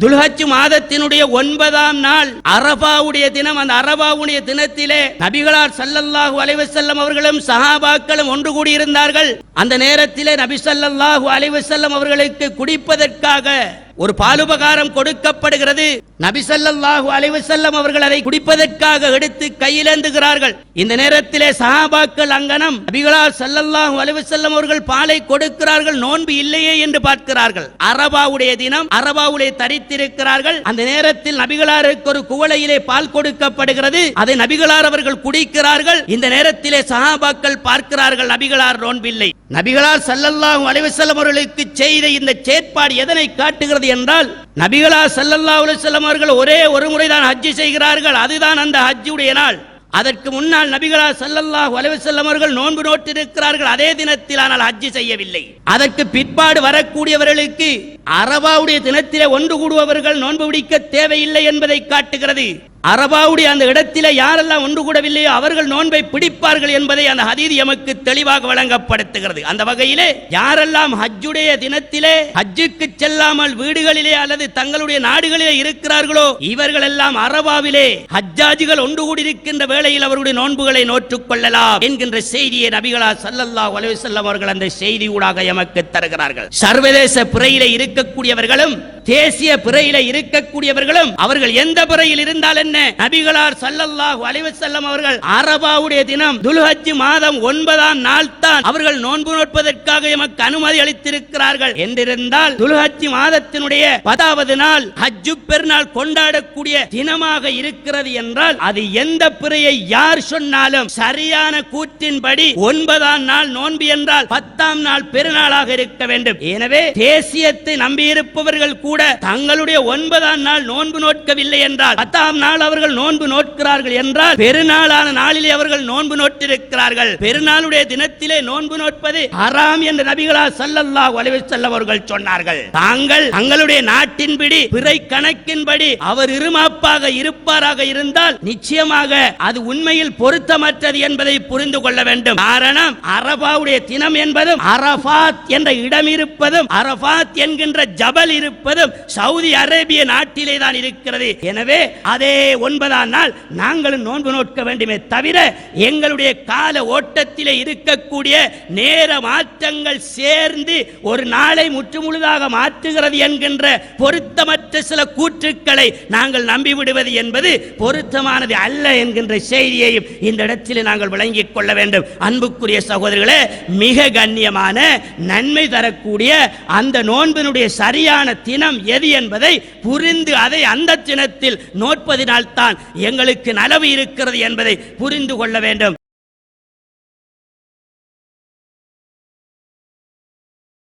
துல்ஹஜ் மாதத்தினுடைய 9ஆம் நாள் அரபாவுடைய தினம். அந்த அரபாவுடைய தினத்திலே நபிகளார் ஸல்லல்லாஹு அலைஹி வஸல்லம் அவர்களும் சஹாபாக்களும் ஒன்று கூடியிருந்தார்கள். அந்த நேரத்திலே நபி ஸல்லல்லாஹு அலைஹி வஸல்லம் அவர்களுக்கு குடிப்பதற்காக ஒரு பாலுபகாரம் கொடுக்கப்படுகிறது. நபி ஸல்லல்லாஹு அலைஹி வஸல்லம் அவர்கள் அதை குடிப்பதற்காக எடுத்து கையிலேந்துகிறார்கள். இந்த நேரத்திலே சஹாபாக்கள் அங்கனம் நபிகளார் ஸல்லல்லாஹு அலைஹி வஸல்லம் அவர்கள் பாலை கொடுக்கிறார்கள், நோன்பு இல்லையே என்று பார்க்கிறார்கள். அரபாவுடைய தினம், அரபாவுலே தரித்திருக்கிறார்கள். அந்த நேரத்தில் நபிகளாருக்கு ஒரு குவளையிலே பால் கொடுக்கப்படுகிறது. அதை நபிகளார் அவர்கள் குடிக்கிறார்கள். இந்த நேரத்திலே சஹாபாக்கள் பார்க்கிறார்கள், நபிகளார் நோன்பில்லை. நபிகளார் ஸல்லல்லாஹு அலைஹி வஸல்லம் அவர்களுக்கு செய்த இந்த செயற்பாடு எதனை காட்டுகிறது என்றால், நபிகளார் ஸல்லல்லாஹு அலைஹி வஸல்லம் அவர்கள் ஒரே ஒரு முறை தான் ஹஜ் செய்கிறார்கள். அதுதான் அந்த ஹஜ்ஜுடைய நாள். அதற்கு முன்னால் நபிகளார் ஸல்லல்லாஹு அலைஹி வஸல்லம் அவர்கள் நோன்பு நோட்டிருக்கிறார்கள் அதே தினத்தில், ஆனால் ஹஜ் செய்யவில்லை. அதற்கு பிற்பாடு வரக்கூடியவர்களுக்கு அரபாவுடைய தினத்திலே ஒன்று கூடுபவர்கள் நோன்பு பிடிக்க தேவையில்லை என்பதை காட்டுகிறது. அரபாவுடைய அந்த இடத்திலே யாரெல்லாம் ஒன்று கூடவில்லையோ அவர்கள் நோன்பை பிடிப்பார்கள் என்பதை அந்த ஹதீஸ் எமக்கு தெளிவாக வழங்கப்படுத்துகிறது. அந்த வகையிலே யாரெல்லாம் ஹஜ்ஜுடைய தினத்திலே ஹஜ்ஜுக்கு செல்லாமல் வீடுகளிலே அல்லது தங்களுடைய நாடுகளிலே இருக்கிறார்களோ இவர்கள் எல்லாம் அரபாவிலே ஹஜ்ஜாஜிகள் ஒன்று கூடியிருக்கின்ற வேளையில் அவருடைய நோன்புகளை நோற்றுக் கொள்ளலாம் என்கின்ற செய்தியை நபிகளார் ஸல்லல்லாஹு அலைஹி வஸல்லம் அவர்கள் அந்த செய்தி ஊடாக எமக்கு தருகிறார்கள். சர்வதேச பிறையிலே இருக்கக்கூடியவர்களும் தேசிய பிறையிலே இருக்கக்கூடியவர்களும் அவர்கள் எந்த பிறையில் இருந்தால் என்ன, நபிகளார் ஸல்லல்லாஹு அலைஹி வஸல்லம் அவர்கள் அரபாவுடைய தினம் துல்ஹஜ் மாதம் 9ஆம் நாள் தான் அவர்கள் நோன்பு நோட்பதற்காக எமக்கு அனுமதி அளித்திருக்கிறார்கள் என்றிருந்தால், துல்ஹஜ் மாதத்தினுடைய 10வது நாள் ஹஜ் பெருநாள் கொண்டாடக்கூடிய தினமாக இருக்கிறது என்றால், அது எந்த பிறையை யார் சொன்னாலும் சரியான கூற்றின்படி 9ஆம் நாள் நோன்பு என்றால் 10ஆம் நாள் பெருநாளாக இருக்க வேண்டும். எனவே தேசியத்தை நம்பியிருப்பவர்கள் கூட தங்களுடைய 9ஆம் நாள் நோன்பு நோட்கவில்லை என்றால் 10ஆம் நாள் அவர்கள் நோன்பு நோட்கிறார்கள் என்றால் பெருநாளான நாளிலே அவர்கள் நோன்பு நோட்டிருக்கிறார்கள். பெருநாளுடைய தினத்திலே நோன்பு நோட்பது ஹராம் என்று நபிகளார் ஸல்லல்லாஹு அலைஹி வஸல்லம் அவர்கள் சொன்னார்கள். தாங்கள் தங்களுடைய நாட்டின்படி பிறை கணக்கின்படி அவர் இருமாப்பாக இருப்பாராக இருந்தால் நிச்சயமாக அது உண்மையில் பொருத்தமற்றது என்பதை புரிந்து கொள்ள வேண்டும். காரணம், அரபாவுடைய தினம் என்பதும் அரபாத் என்ற இடம் இருப்பதும் அரபாத் என்கின்ற ஜபல் இருப்பதும் சவுதி அரேபிய நாட்டிலே தான் இருக்கிறது. எனவே அதே 9ஆம் நாள் நாங்களும் நோன்பு நோட்க வேண்டுமே தவிர எங்களுடைய கால ஓட்டத்திலே இருக்கக்கூடிய நேர மாற்றங்கள் சேர்ந்து ஒரு நாளை முற்றுமுழுதாக மாற்றுகிறது என்கின்ற பொருத்தமற்ற சில கூற்றுக்களை நாங்கள் நம்பிவிடுவது என்பது பொருத்தமானது அல்ல என்கின்ற செய்தியையும் இந்த இடத்திலே நாங்கள் விளங்கிக் கொள்ள வேண்டும். அன்புக்குரிய சகோதரர்களே, மிக கண்ணியமான நன்மை தரக்கூடிய அந்த நோன்பினுடைய சரியான தினம் எது என்பதை புரிந்து அதை அந்த தினத்தில் நோட்பதினால் தான் எங்களுக்கு நலவு இருக்கிறது என்பதை புரிந்து கொள்ள வேண்டும்.